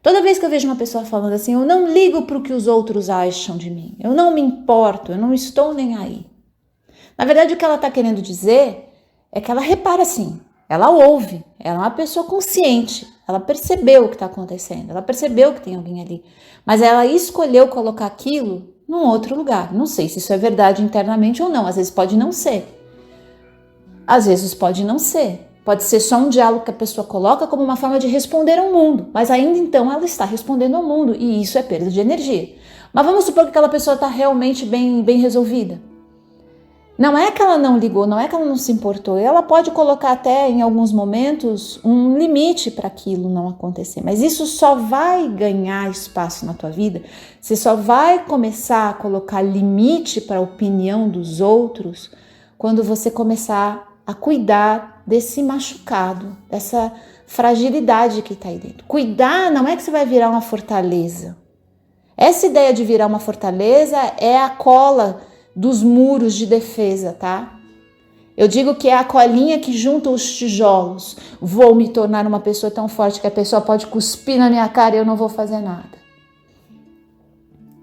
Toda vez que eu vejo uma pessoa falando assim, eu não ligo para o que os outros acham de mim, eu não me importo, eu não estou nem aí. Na verdade, o que ela está querendo dizer é que ela repara assim, ela ouve, ela é uma pessoa consciente, ela percebeu o que está acontecendo, ela percebeu que tem alguém ali, mas ela escolheu colocar aquilo num outro lugar. Não sei se isso é verdade internamente ou não, às vezes pode não ser. Às vezes pode não ser. Pode ser só um diálogo que a pessoa coloca como uma forma de responder ao mundo, mas ainda então ela está respondendo ao mundo e isso é perda de energia. Mas vamos supor que aquela pessoa está realmente bem resolvida. Não é que ela não ligou, não é que ela não se importou. Ela pode colocar até em alguns momentos um limite para aquilo não acontecer, mas isso só vai ganhar espaço na tua vida, você só vai começar a colocar limite para a opinião dos outros quando você começar a cuidar desse machucado, dessa fragilidade que está aí dentro. Cuidar não é que você vai virar uma fortaleza. Essa ideia de virar uma fortaleza é a cola dos muros de defesa, tá? Eu digo que é a colinha que junta os tijolos. Vou me tornar uma pessoa tão forte que a pessoa pode cuspir na minha cara e eu não vou fazer nada.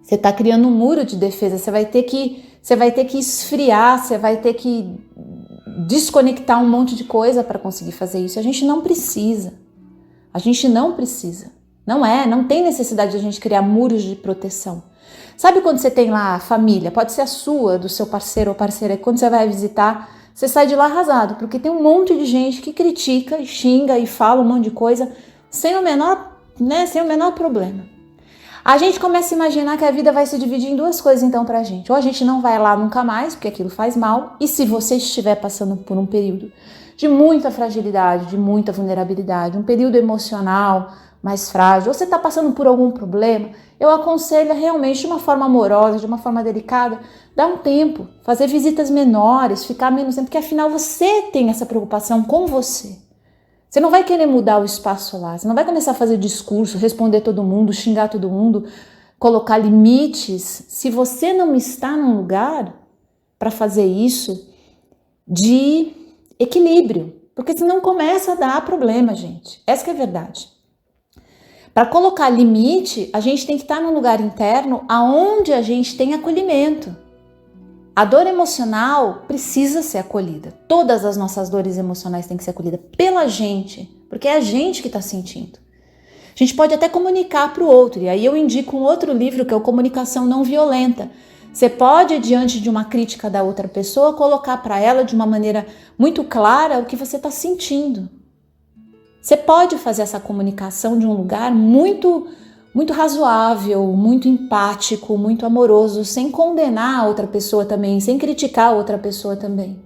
Você está criando um muro de defesa, você vai ter que esfriar, você vai ter que desconectar um monte de coisa para conseguir fazer isso. A gente não precisa. A gente não precisa. Não tem necessidade de a gente criar muros de proteção. Sabe quando você tem lá a família, pode ser a sua, do seu parceiro ou parceira, e quando você vai visitar, você sai de lá arrasado, porque tem um monte de gente que critica e xinga e fala um monte de coisa sem o menor problema. A gente começa a imaginar que a vida vai se dividir em duas coisas então pra gente. Ou a gente não vai lá nunca mais, porque aquilo faz mal, e se você estiver passando por um período de muita fragilidade, de muita vulnerabilidade, um período emocional mais frágil, ou você está passando por algum problema, eu aconselho realmente de uma forma amorosa, de uma forma delicada, dar um tempo, fazer visitas menores, ficar menos tempo, porque afinal você tem essa preocupação com você. Você não vai querer mudar o espaço lá, você não vai começar a fazer discurso, responder todo mundo, xingar todo mundo, colocar limites, se você não está num lugar para fazer isso de equilíbrio, porque senão começa a dar problema, gente. Essa que é a verdade. Para colocar limite, a gente tem que estar num lugar interno aonde a gente tem acolhimento. A dor emocional precisa ser acolhida. Todas as nossas dores emocionais têm que ser acolhidas pela gente, porque é a gente que está sentindo. A gente pode até comunicar para o outro, e aí eu indico um outro livro que é o Comunicação Não Violenta. Você pode, diante de uma crítica da outra pessoa, colocar para ela de uma maneira muito clara o que você está sentindo. Você pode fazer essa comunicação de um lugar muito razoável, muito empático, muito amoroso, sem condenar a outra pessoa também, sem criticar a outra pessoa também.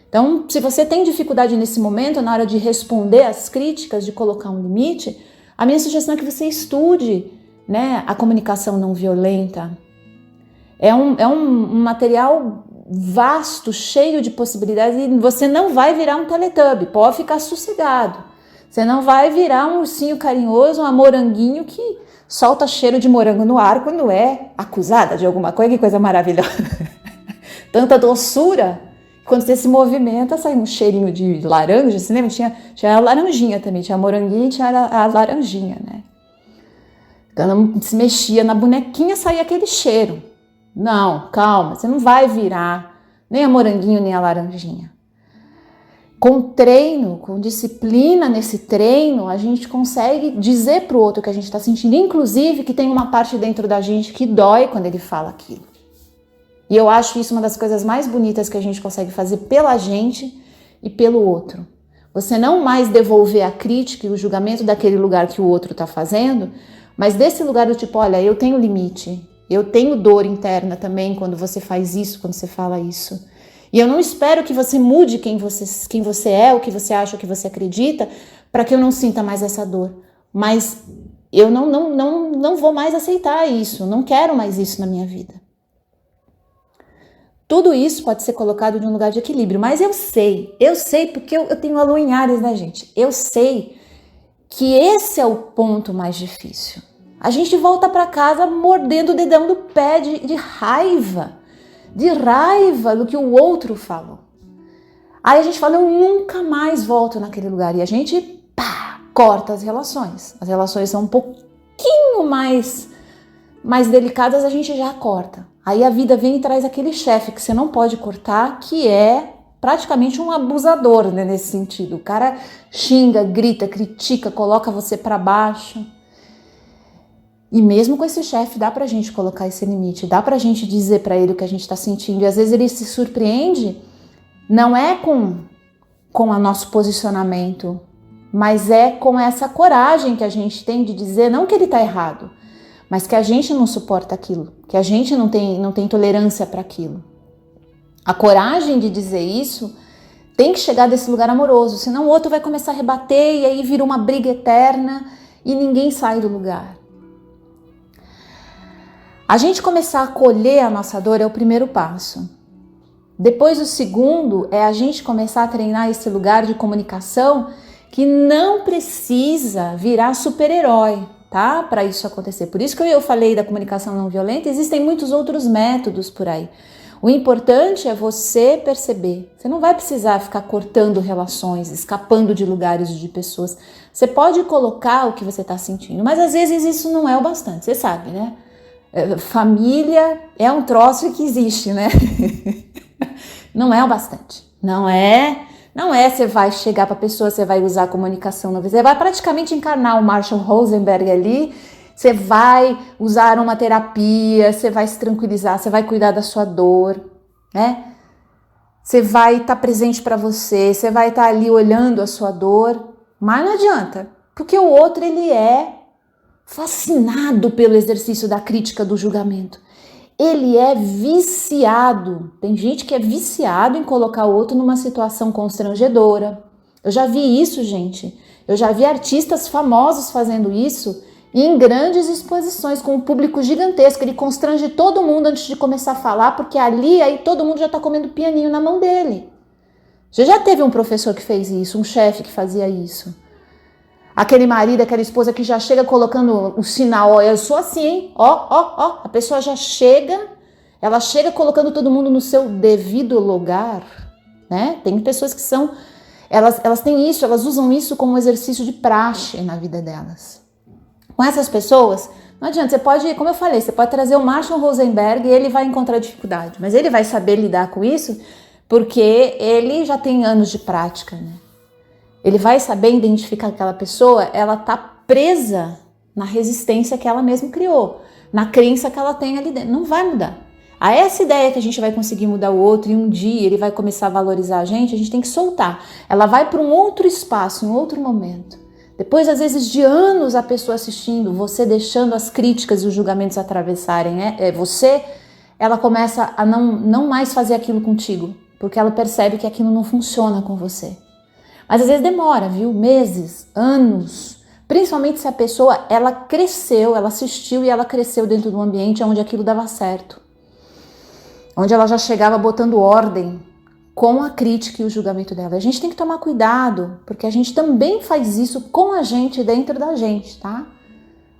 Então, se você tem dificuldade nesse momento, na hora de responder às críticas, de colocar um limite, a minha sugestão é que você estude, né, a comunicação não violenta. É um material vasto, cheio de possibilidades, e você não vai virar um Teletubby, pode ficar sossegado. Você não vai virar um ursinho carinhoso, um moranguinho que solta cheiro de morango no ar quando é acusada de alguma coisa. Que coisa maravilhosa. Tanta doçura. Quando você se movimenta, sai um cheirinho de laranja. Você lembra? Tinha a laranjinha também. Tinha a moranguinha e tinha a laranjinha, né? Quando se mexia na bonequinha, saía aquele cheiro. Não, calma. Você não vai virar nem a moranguinho, nem a laranjinha. Com treino, com disciplina nesse treino, a gente consegue dizer para o outro que a gente está sentindo, inclusive que tem uma parte dentro da gente que dói quando ele fala aquilo. E eu acho isso uma das coisas mais bonitas que a gente consegue fazer pela gente e pelo outro. Você não mais devolver a crítica e o julgamento daquele lugar que o outro está fazendo, mas desse lugar do tipo, olha, eu tenho limite, eu tenho dor interna também quando você faz isso, quando você fala isso. E eu não espero que você mude quem você é, o que você acha, o que você acredita, para que eu não sinta mais essa dor. Mas eu não vou mais aceitar isso, não quero mais isso na minha vida. Tudo isso pode ser colocado de um lugar de equilíbrio, mas eu sei porque eu tenho a lua em Áries, né, gente? Eu sei que esse é o ponto mais difícil. A gente volta para casa mordendo o dedão do pé de raiva do que o outro falou. Aí a gente fala, eu nunca mais volto naquele lugar. E a gente, corta as relações. As relações são um pouquinho mais delicadas, a gente já corta. Aí a vida vem e traz aquele chefe que você não pode cortar, que é praticamente um abusador, né, nesse sentido. O cara xinga, grita, critica, coloca você para baixo. E mesmo com esse chefe, dá pra gente colocar esse limite, dá pra gente dizer pra ele o que a gente tá sentindo. E às vezes ele se surpreende, não é com o nosso posicionamento, mas é com essa coragem que a gente tem de dizer, não que ele tá errado, mas que a gente não suporta aquilo, que a gente não tem tolerância para aquilo. A coragem de dizer isso tem que chegar desse lugar amoroso, senão o outro vai começar a rebater e aí vira uma briga eterna e ninguém sai do lugar. A gente começar a acolher a nossa dor é o primeiro passo. Depois o segundo é a gente começar a treinar esse lugar de comunicação que não precisa virar super-herói, tá? Para isso acontecer. Por isso que eu falei da comunicação não violenta, existem muitos outros métodos por aí. O importante é você perceber. Você não vai precisar ficar cortando relações, escapando de lugares e de pessoas. Você pode colocar o que você está sentindo, mas às vezes isso não é o bastante, você sabe, né? Família é um troço que existe, né? Não é o bastante. Não é, você vai chegar para a pessoa, você vai usar a comunicação, você vai praticamente encarnar o Marshall Rosenberg ali, você vai usar uma terapia, você vai se tranquilizar, você vai cuidar da sua dor, né? Você vai estar presente para você, você vai estar ali olhando a sua dor, mas não adianta, porque o outro ele é fascinado pelo exercício da crítica, do julgamento. Ele é viciado. Tem gente que é viciado em colocar o outro numa situação constrangedora. Eu já vi isso, gente. Eu já vi artistas famosos fazendo isso em grandes exposições com um público gigantesco. Ele constrange todo mundo antes de começar a falar, porque ali aí todo mundo já está comendo pianinho na mão dele. Você já teve um professor que fez isso, um chefe que fazia isso. Aquele marido, aquela esposa que já chega colocando o sinal, ó, eu sou assim, hein? Ó. A pessoa já chega, ela chega colocando todo mundo no seu devido lugar, né? Tem pessoas que são, elas têm isso, elas usam isso como um exercício de praxe na vida delas. Com essas pessoas, não adianta, você pode, como eu falei, você pode trazer o Marshall Rosenberg e ele vai encontrar dificuldade, mas ele vai saber lidar com isso porque ele já tem anos de prática, né? Ele vai saber identificar que aquela pessoa, ela tá presa na resistência que ela mesma criou, na crença que ela tem ali dentro. Não vai mudar. A essa ideia que a gente vai conseguir mudar o outro e um dia ele vai começar a valorizar a gente tem que soltar. Ela vai para um outro espaço, em outro momento. Depois, às vezes, de anos a pessoa assistindo, você deixando as críticas e os julgamentos atravessarem você, ela começa a não mais fazer aquilo contigo, porque ela percebe que aquilo não funciona com você. Mas às vezes demora, viu? Meses, anos. Principalmente se a pessoa, ela cresceu, ela assistiu e ela cresceu dentro de um ambiente onde aquilo dava certo. Onde ela já chegava botando ordem com a crítica e o julgamento dela. A gente tem que tomar cuidado, porque a gente também faz isso com a gente dentro da gente, tá?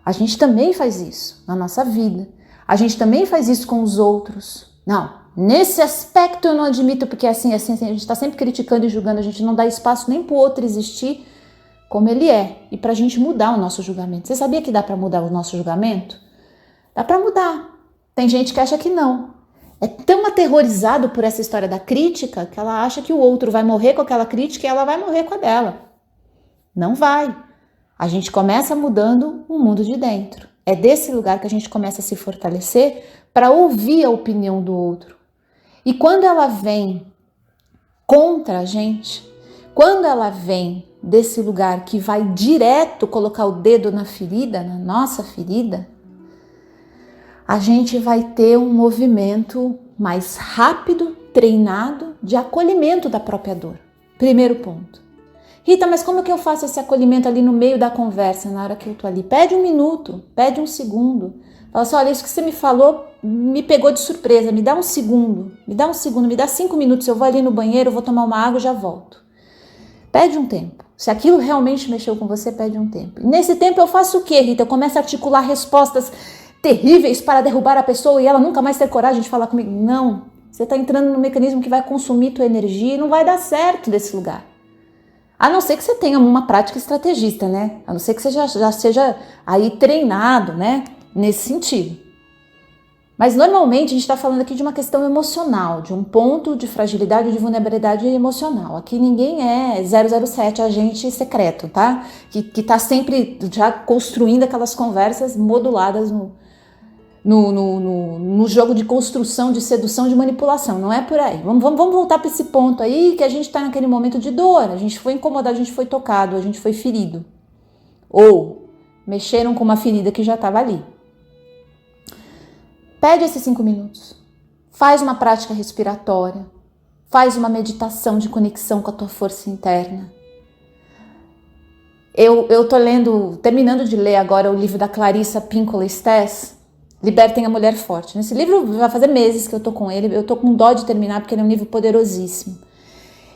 A gente também faz isso na nossa vida. A gente também faz isso com os outros. Não. Nesse aspecto eu não admito, porque assim, a gente está sempre criticando e julgando, a gente não dá espaço nem para o outro existir como ele é, e para a gente mudar o nosso julgamento. Você sabia que dá para mudar o nosso julgamento? Dá para mudar. Tem gente que acha que não. É tão aterrorizado por essa história da crítica que ela acha que o outro vai morrer com aquela crítica e ela vai morrer com a dela. Não vai. A gente começa mudando o mundo de dentro. É desse lugar que a gente começa a se fortalecer para ouvir a opinião do outro. E quando ela vem contra a gente, quando ela vem desse lugar que vai direto colocar o dedo na ferida, na nossa ferida, a gente vai ter um movimento mais rápido, treinado, de acolhimento da própria dor. Primeiro ponto. Rita, mas como que eu faço esse acolhimento ali no meio da conversa, na hora que eu tô ali? Pede 1 minuto, pede 1 segundo. Fala assim, olha, isso que você me falou me pegou de surpresa, me dá 1 segundo, me dá 5 minutos, eu vou ali no banheiro, vou tomar uma água e já volto. Pede um tempo. Se aquilo realmente mexeu com você, pede um tempo. E nesse tempo eu faço o quê, Rita? Eu começo a articular respostas terríveis para derrubar a pessoa e ela nunca mais ter coragem de falar comigo. Não, você está entrando num mecanismo que vai consumir tua energia e não vai dar certo desse lugar. A não ser que você tenha uma prática estrategista, né? A não ser que você já seja aí treinado, né? Nesse sentido. Mas normalmente a gente está falando aqui de uma questão emocional, de um ponto de fragilidade, de vulnerabilidade emocional. Aqui ninguém é 007, agente secreto, tá? Que tá sempre já construindo aquelas conversas moduladas no jogo de construção, de sedução, de manipulação. Não é por aí. Vamos voltar para esse ponto aí que a gente está naquele momento de dor. A gente foi incomodado, a gente foi tocado, a gente foi ferido. Ou mexeram com uma ferida que já estava ali. Pede esses 5 minutos, faz uma prática respiratória, faz uma meditação de conexão com a tua força interna. Eu tô terminando de ler agora o livro da Clarissa Pinkola Estés, Libertem a Mulher Forte. Nesse livro vai fazer meses que eu tô com ele, eu tô com dó de terminar porque ele é um livro poderosíssimo.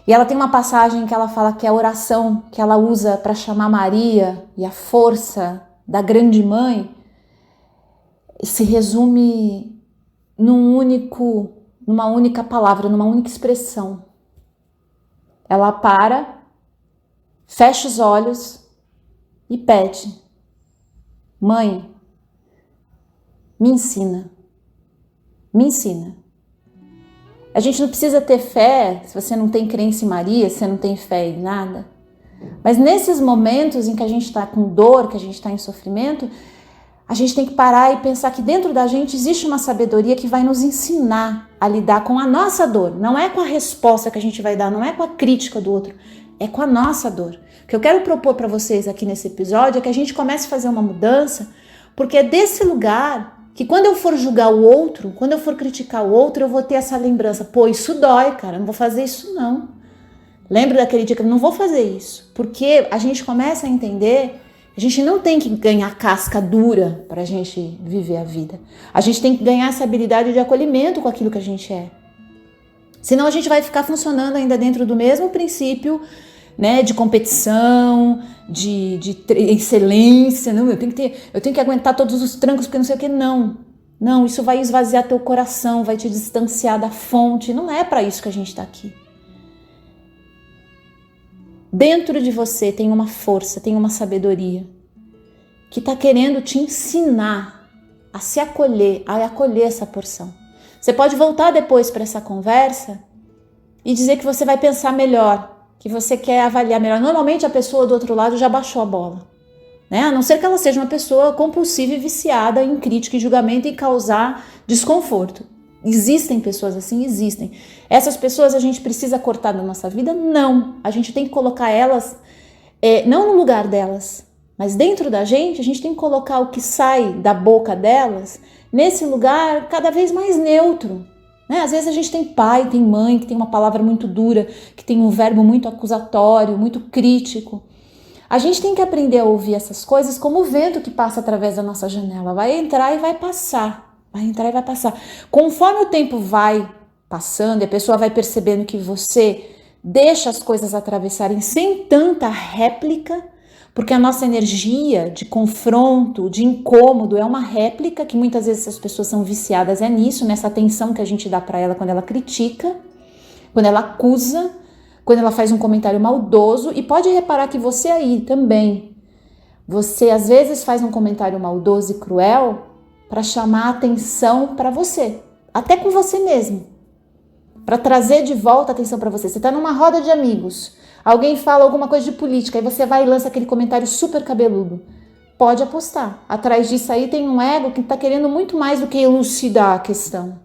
E ela tem uma passagem que ela fala que a oração que ela usa para chamar Maria e a força da grande mãe se resume numa única palavra, numa única expressão. Ela para, fecha os olhos e pede: Mãe, me ensina. Me ensina. A gente não precisa ter fé se você não tem crença em Maria, se você não tem fé em nada. Mas nesses momentos em que a gente está com dor, que a gente está em sofrimento, a gente tem que parar e pensar que dentro da gente existe uma sabedoria que vai nos ensinar a lidar com a nossa dor. Não é com a resposta que a gente vai dar, não é com a crítica do outro, é com a nossa dor. O que eu quero propor para vocês aqui nesse episódio é que a gente comece a fazer uma mudança, porque é desse lugar que quando eu for julgar o outro, quando eu for criticar o outro, eu vou ter essa lembrança. Pô, isso dói, cara, eu não vou fazer isso não. Lembra daquele dia que eu não vou fazer isso? Porque a gente começa a entender... A gente não tem que ganhar casca dura para a gente viver a vida. A gente tem que ganhar essa habilidade de acolhimento com aquilo que a gente é. Senão a gente vai ficar funcionando ainda dentro do mesmo princípio, né, de competição, de excelência. Não, eu tenho que aguentar todos os trancos porque não sei o que. Não, isso vai esvaziar teu coração, vai te distanciar da fonte. Não é para isso que a gente está aqui. Dentro de você tem uma força, tem uma sabedoria que está querendo te ensinar a se acolher, a acolher essa porção. Você pode voltar depois para essa conversa e dizer que você vai pensar melhor, que você quer avaliar melhor. Normalmente a pessoa do outro lado já baixou a bola, né? A não ser que ela seja uma pessoa compulsiva e viciada em crítica e julgamento e causar desconforto. Existem pessoas assim? Existem. Essas pessoas a gente precisa cortar da nossa vida? Não. A gente tem que colocar elas, não no lugar delas, mas dentro da gente, a gente tem que colocar o que sai da boca delas nesse lugar cada vez mais neutro. Né? Às vezes a gente tem pai, tem mãe, que tem uma palavra muito dura, que tem um verbo muito acusatório, muito crítico. A gente tem que aprender a ouvir essas coisas como o vento que passa através da nossa janela. Vai entrar e vai passar. Vai entrar e vai passar. Conforme o tempo vai passando e a pessoa vai percebendo que você deixa as coisas atravessarem sem tanta réplica, porque a nossa energia de confronto, de incômodo é uma réplica que muitas vezes as pessoas são viciadas nisso, nessa atenção que a gente dá para ela quando ela critica, quando ela acusa, quando ela faz um comentário maldoso. E pode reparar que você aí também, você às vezes faz um comentário maldoso e cruel para chamar a atenção para você, até com você mesmo, para trazer de volta a atenção para você. Você está numa roda de amigos, alguém fala alguma coisa de política, aí você vai e lança aquele comentário super cabeludo. Pode apostar, atrás disso aí tem um ego que está querendo muito mais do que elucidar a questão.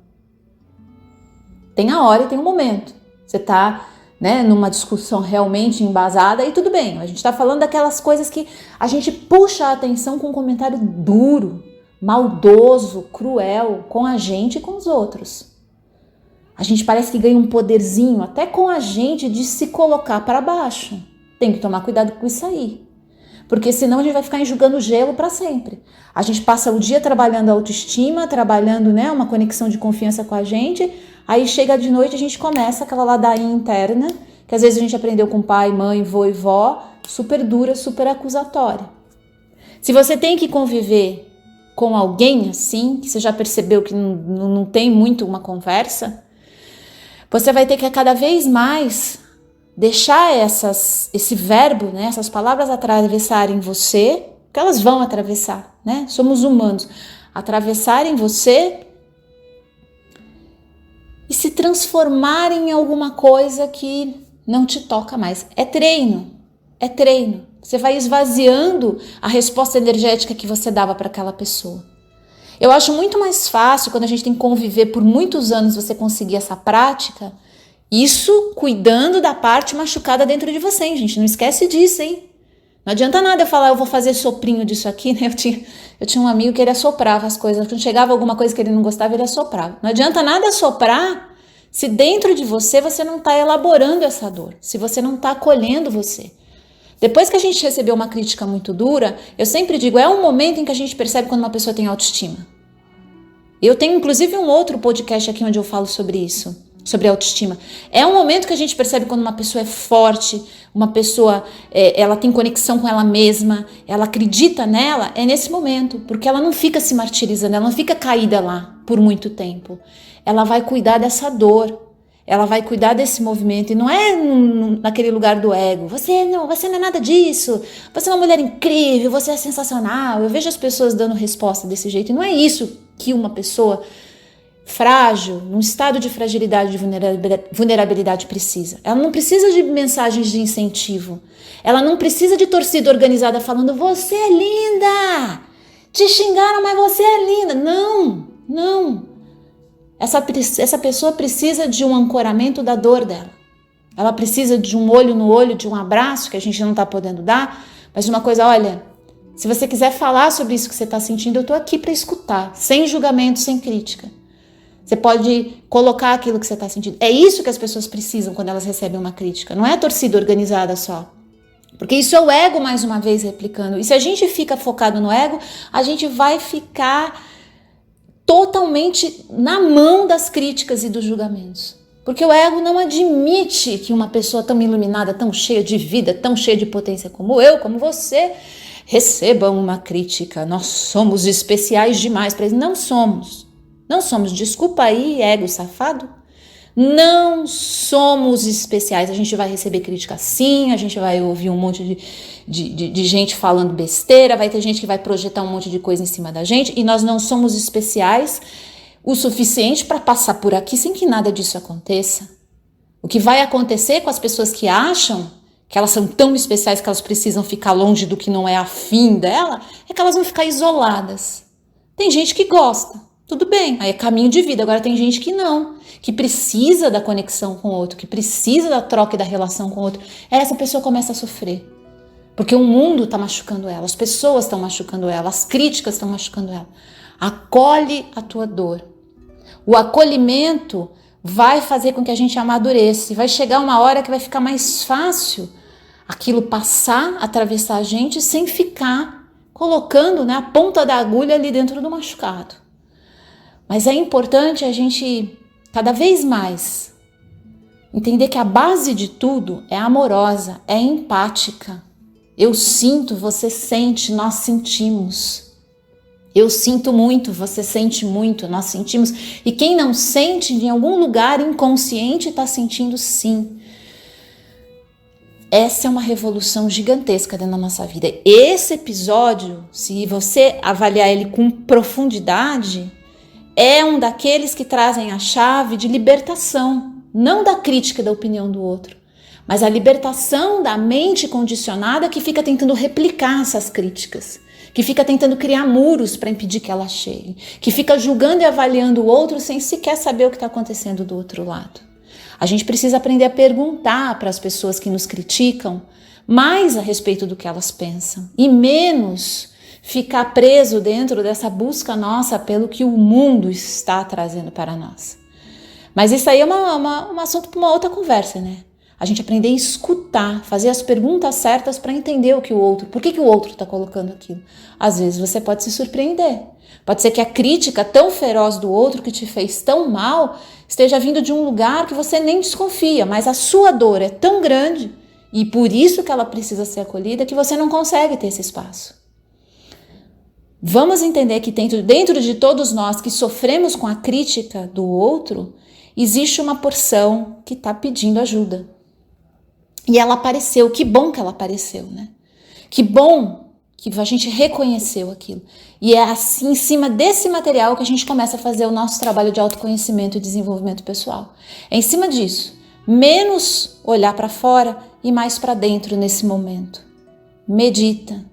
Tem a hora e tem o momento. Você está, né, numa discussão realmente embasada e tudo bem. A gente está falando daquelas coisas que a gente puxa a atenção com um comentário duro, maldoso, cruel com a gente e com os outros. A gente parece que ganha um poderzinho até com a gente de se colocar para baixo. Tem que tomar cuidado com isso aí, porque senão a gente vai ficar enxugando gelo para sempre. A gente passa o dia trabalhando a autoestima, trabalhando, né, uma conexão de confiança com a gente, aí chega de noite a gente começa aquela ladainha interna, que às vezes a gente aprendeu com pai, mãe, vô e vó, super dura, super acusatória. Se você tem que conviver com alguém assim, que você já percebeu que não tem muito uma conversa, você vai ter que cada vez mais deixar esse verbo, né, essas palavras atravessarem você, porque elas vão atravessar, né? Somos humanos, atravessarem você e se transformarem em alguma coisa que não te toca mais. É treino, é treino. Você vai esvaziando a resposta energética que você dava para aquela pessoa. Eu acho muito mais fácil, quando a gente tem que conviver por muitos anos, você conseguir essa prática, isso cuidando da parte machucada dentro de você, hein, gente? Não esquece disso, hein? Não adianta nada eu falar, eu vou fazer soprinho disso aqui, né? Eu tinha um amigo que ele assoprava as coisas. Quando chegava alguma coisa que ele não gostava, ele assoprava. Não adianta nada assoprar se dentro de você não está elaborando essa dor, se você não está acolhendo você. Depois que a gente recebeu uma crítica muito dura, eu sempre digo, é um momento em que a gente percebe quando uma pessoa tem autoestima. Eu tenho inclusive um outro podcast aqui onde eu falo sobre isso, sobre autoestima. É um momento que a gente percebe quando uma pessoa é forte, uma pessoa ela tem conexão com ela mesma, ela acredita nela, é nesse momento, porque ela não fica se martirizando, ela não fica caída lá por muito tempo. Ela vai cuidar dessa dor, ela vai cuidar desse movimento, e não é naquele lugar do ego. Você não é nada disso, você é uma mulher incrível, você é sensacional. Eu vejo as pessoas dando resposta desse jeito, e não é isso que uma pessoa frágil, num estado de fragilidade, de vulnerabilidade precisa. Ela não precisa de mensagens de incentivo, ela não precisa de torcida organizada falando, você é linda, te xingaram, mas você é linda. Não. Essa pessoa precisa de um ancoramento da dor dela. Ela precisa de um olho no olho, de um abraço que a gente não está podendo dar, mas de uma coisa, olha, se você quiser falar sobre isso que você está sentindo, eu estou aqui para escutar, sem julgamento, sem crítica. Você pode colocar aquilo que você está sentindo. É isso que as pessoas precisam quando elas recebem uma crítica. Não é a torcida organizada só. Porque isso é o ego, mais uma vez, replicando. E se a gente fica focado no ego, a gente vai ficar totalmente na mão das críticas e dos julgamentos. Porque o ego não admite que uma pessoa tão iluminada, tão cheia de vida, tão cheia de potência como eu, como você, receba uma crítica. Nós somos especiais demais para isso. Não somos. Não somos. Desculpa aí, ego safado. Não somos especiais. A gente vai receber crítica sim, a gente vai ouvir um monte de gente falando besteira, vai ter gente que vai projetar um monte de coisa em cima da gente, e nós não somos especiais o suficiente para passar por aqui sem que nada disso aconteça. O que vai acontecer com as pessoas que acham que elas são tão especiais que elas precisam ficar longe do que não é afim dela, é que elas vão ficar isoladas. Tem gente que gosta, tudo bem, aí é caminho de vida. Agora tem gente que não, que precisa da conexão com o outro, que precisa da troca e da relação com o outro. Essa pessoa começa a sofrer, porque o mundo está machucando ela, as pessoas estão machucando ela, as críticas estão machucando ela. Acolhe a tua dor. O acolhimento vai fazer com que a gente amadureça, e vai chegar uma hora que vai ficar mais fácil aquilo passar, atravessar a gente, sem ficar colocando, né, a ponta da agulha ali dentro do machucado. Mas é importante a gente, cada vez mais, entender que a base de tudo é amorosa, é empática. Eu sinto, você sente, nós sentimos. Eu sinto muito, você sente muito, nós sentimos. E quem não sente, em algum lugar inconsciente, está sentindo sim. Essa é uma revolução gigantesca dentro da nossa vida. Esse episódio, se você avaliar ele com profundidade, é um daqueles que trazem a chave de libertação, não da crítica e da opinião do outro, mas a libertação da mente condicionada que fica tentando replicar essas críticas, que fica tentando criar muros para impedir que ela chegue, que fica julgando e avaliando o outro sem sequer saber o que está acontecendo do outro lado. A gente precisa aprender a perguntar para as pessoas que nos criticam mais a respeito do que elas pensam e menos ficar preso dentro dessa busca nossa pelo que o mundo está trazendo para nós. Mas isso aí é um assunto para uma outra conversa, né? A gente aprender a escutar, fazer as perguntas certas para entender o que o outro, por que o outro está colocando aquilo. Às vezes você pode se surpreender. Pode ser que a crítica tão feroz do outro que te fez tão mal esteja vindo de um lugar que você nem desconfia, mas a sua dor é tão grande e por isso que ela precisa ser acolhida que você não consegue ter esse espaço. Vamos entender que dentro de todos nós que sofremos com a crítica do outro, existe uma porção que está pedindo ajuda. E ela apareceu, que bom que ela apareceu, né? Que bom que a gente reconheceu aquilo. E é assim, em cima desse material que a gente começa a fazer o nosso trabalho de autoconhecimento e desenvolvimento pessoal. É em cima disso. Menos olhar para fora e mais para dentro nesse momento. Medita.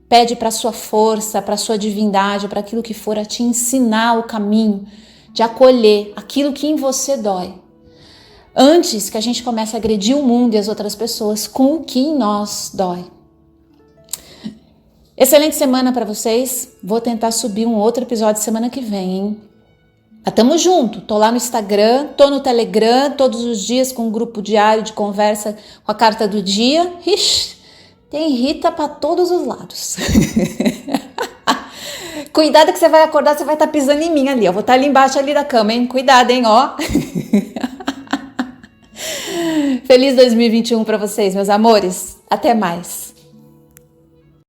Pede para a sua força, para a sua divindade, para aquilo que for a te ensinar o caminho de acolher aquilo que em você dói. Antes que a gente comece a agredir o mundo e as outras pessoas com o que em nós dói. Excelente semana para vocês. Vou tentar subir um outro episódio semana que vem, hein? Tamo junto. Tô lá no Instagram, tô no Telegram, todos os dias com um grupo diário de conversa com a carta do dia. Ixi, tem Rita para todos os lados. Cuidado que você vai acordar, você vai estar pisando em mim ali. Eu vou estar ali embaixo ali da cama, hein? Cuidado, hein, ó. Feliz 2021 para vocês, meus amores. Até mais.